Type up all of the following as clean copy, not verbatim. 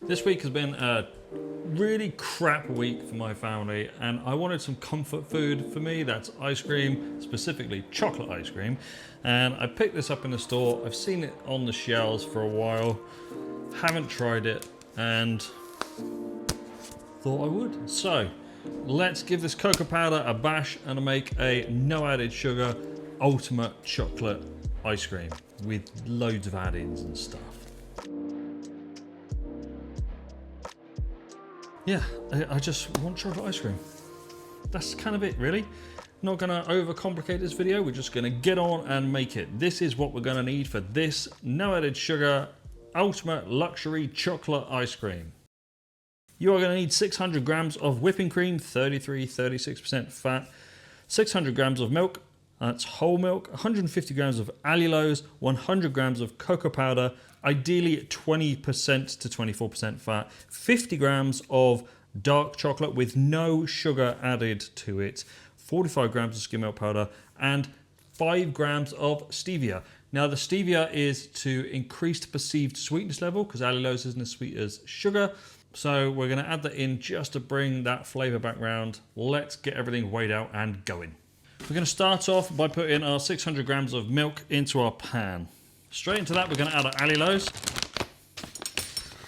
This week has been a really crap week for my family, and I wanted some comfort food for me. That's ice cream, specifically chocolate ice cream. And I picked this up in the store. I've seen it on the shelves for a while, haven't tried it, and thought I would. So let's give this cocoa powder a bash and make a no added sugar ultimate chocolate ice cream with loads of add-ins and stuff. Yeah, I just want chocolate ice cream. That's kind of it, really. Not gonna overcomplicate this video. We're just gonna get on and make it. This is what we're gonna need for this no added sugar ultimate luxury chocolate ice cream. You are gonna need 600 grams of whipping cream, 36% fat, 600 grams of milk, that's whole milk, 150 grams of allulose, 100 grams of cocoa powder, ideally 20% to 24% fat, 50 grams of dark chocolate with no sugar added to it, 45 grams of skim milk powder, and 5 grams of stevia. Now the stevia is to increase the perceived sweetness level because allulose isn't as sweet as sugar. So we're going to add that in just to bring that flavour back round. Let's get everything weighed out and going. We're going to start off by putting our 600 grams of milk into our pan. Straight into that, we're going to add our allulose.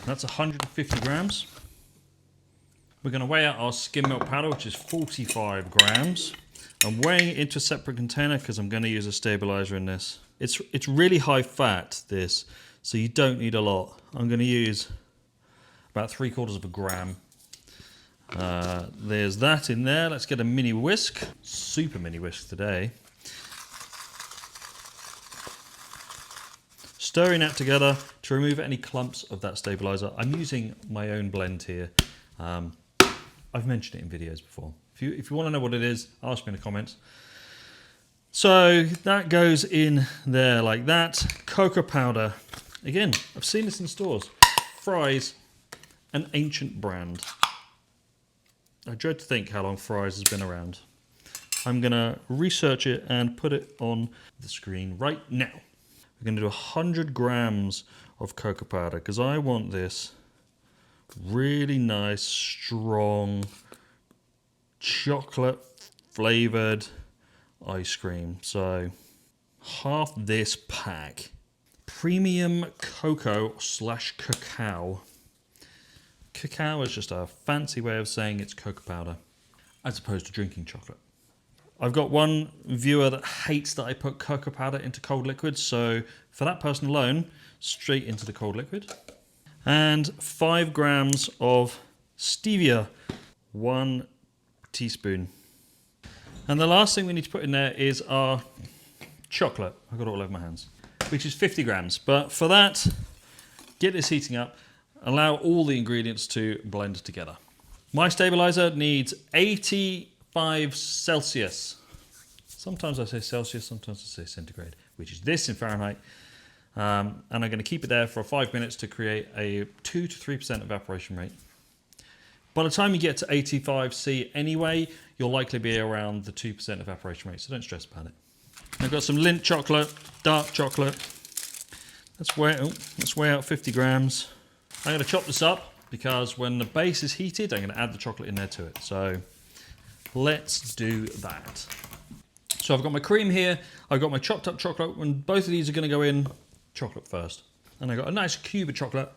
That's 150 grams. We're going to weigh out our skim milk powder, which is 45 grams. I'm weighing it into a separate container because I'm going to use a stabilizer in this. It's really high fat, this, so you don't need a lot. I'm going to use about 3/4 gram. There's that in there. Let's get a mini whisk. Super mini whisk today. Stirring that together to remove any clumps of that stabilizer. I'm using my own blend here. I've mentioned it in videos before. If you want to know what it is, ask me in the comments. So that goes in there like that. Cocoa powder. Again, I've seen this in stores. Fry's, an ancient brand. I dread to think how long Fry's has been around. I'm going to research it and put it on the screen right now. We're going to do 100 grams of cocoa powder because I want this really nice, strong, chocolate flavoured ice cream. So half this pack. Premium cocoa / cacao. Cacao is just a fancy way of saying it's cocoa powder, as opposed to drinking chocolate. I've got one viewer that hates that I put cocoa powder into cold liquid, so for that person alone, straight into the cold liquid. And 5 grams of stevia, 1 teaspoon. And the last thing we need to put in there is our chocolate. I've got it all over my hands, which is 50 grams. But for that, get this heating up, allow all the ingredients to blend together. My stabilizer needs 85 Celsius. Sometimes I say Celsius, sometimes I say centigrade, which is this in Fahrenheit. And I'm going to keep it there for 5 minutes to create a 2 to 3% evaporation rate. By the time you get to 85C anyway, you'll likely be around the 2% evaporation rate, so don't stress about it. I've got some Lindt chocolate, dark chocolate. Let's weigh out 50 grams. I'm going to chop this up because when the base is heated, I'm going to add the chocolate in there to it. So let's do that. So I've got my cream here. I've got my chopped up chocolate, and both of these are going to go in chocolate first. And I've got a nice cube of chocolate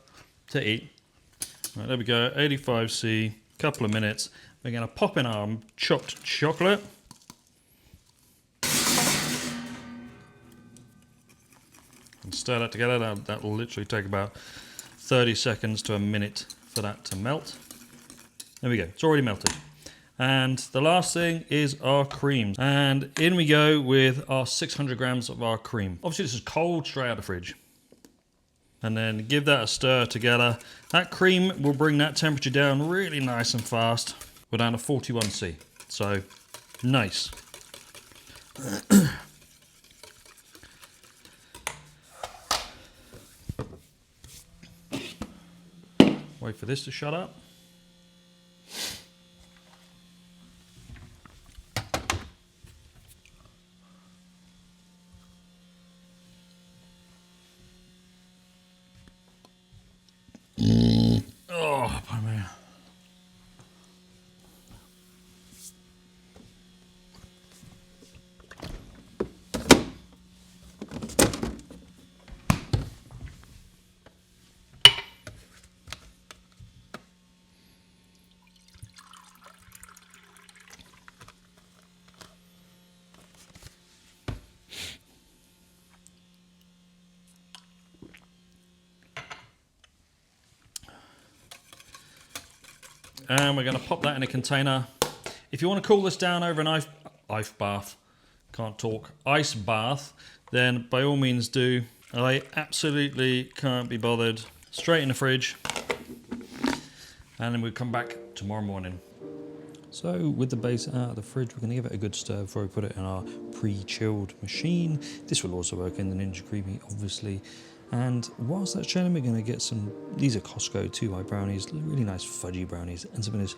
to eat. Right, there we go, 85C, couple of minutes. We're going to pop in our chopped chocolate. And stir that together. That will literally take about 30 seconds to a minute for that to melt. There we go, it's already melted. And the last thing is our cream. And in we go with our 600 grams of our cream. Obviously this is cold, straight out of the fridge. And then give that a stir together. That cream will bring that temperature down really nice and fast. We're down to 41C, so nice. Wait for this to shut up. And we're going to pop that in a container. If you want to cool this down over an ice bath, ice bath, then by all means do. I absolutely can't be bothered. Straight in the fridge. And then we'll come back tomorrow morning. So with the base out of the fridge, we're going to give it a good stir before we put it in our pre-chilled machine. This will also work in the Ninja Creamy, obviously. And whilst that's chilling, we're going to get some, these are Costco 2i brownies, really nice fudgy brownies. And some of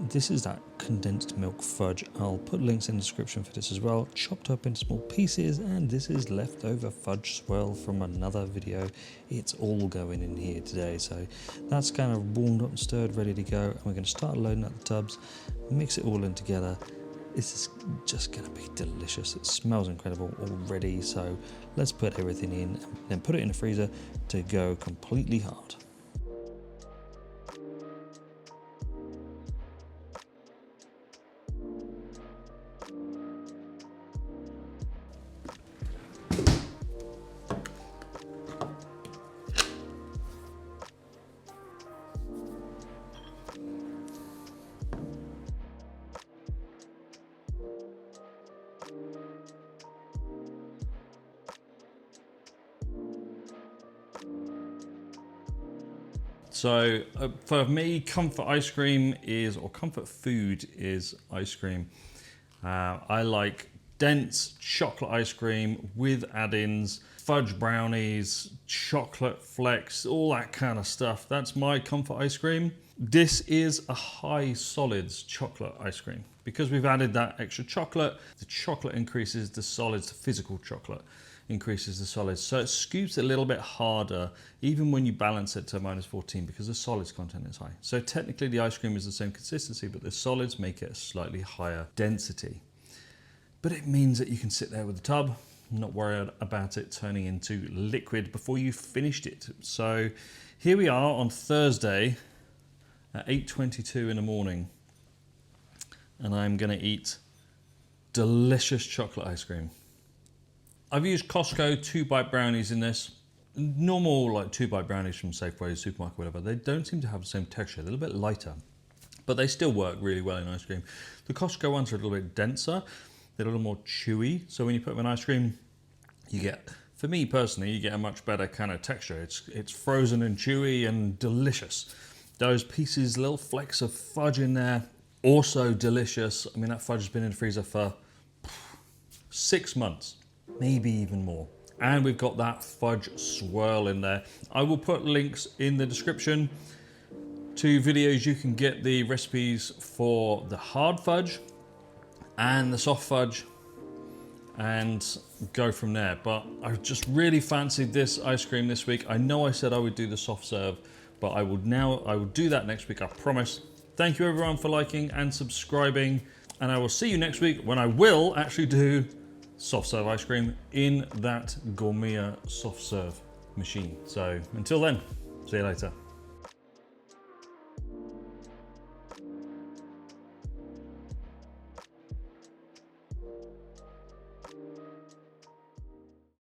this is that condensed milk fudge. I'll put links in the description for this as well, chopped up in small pieces. And this is leftover fudge swirl from another video. It's all going in here today. So that's kind of warmed up and stirred, ready to go. And we're going to start loading up the tubs, mix it all in together. This is just going to be delicious. It smells incredible already. So let's put everything in and then put it in the freezer to go completely hard. So for me, comfort ice cream is, or comfort food is ice cream. I like dense chocolate ice cream with add-ins, fudge brownies, chocolate flecks, all that kind of stuff. That's my comfort ice cream. This is a high solids chocolate ice cream. Because we've added that extra chocolate, the chocolate increases the solids, the physical chocolate increases the solids. So it scoops a little bit harder, even when you balance it to -14, because the solids content is high. So technically the ice cream is the same consistency, but the solids make it a slightly higher density. But it means that you can sit there with the tub, not worried about it turning into liquid before you finished it. So here we are on Thursday at 8:22 in the morning, and I'm gonna eat delicious chocolate ice cream. I've used Costco 2-bite brownies in this. Normal like 2-bite brownies from Safeway, supermarket, whatever, they don't seem to have the same texture. They're a little bit lighter, but they still work really well in ice cream. The Costco ones are a little bit denser. They're a little more chewy. So when you put them in ice cream, you get, for me personally, you get a much better kind of texture. It's frozen and chewy and delicious. Those pieces, little flecks of fudge in there, also delicious. I mean, that fudge has been in the freezer for 6 months. Maybe even more. And we've got that fudge swirl in there. I will put links in the description to videos you can get the recipes for the hard fudge and the soft fudge and go from there. But I just really fancied this ice cream this week. I know I said I would do the soft serve, but I will do that next week, I promise. Thank you everyone for liking and subscribing, and I will see you next week when I will actually do soft serve ice cream in that Gourmet soft serve machine. So until then, see you later.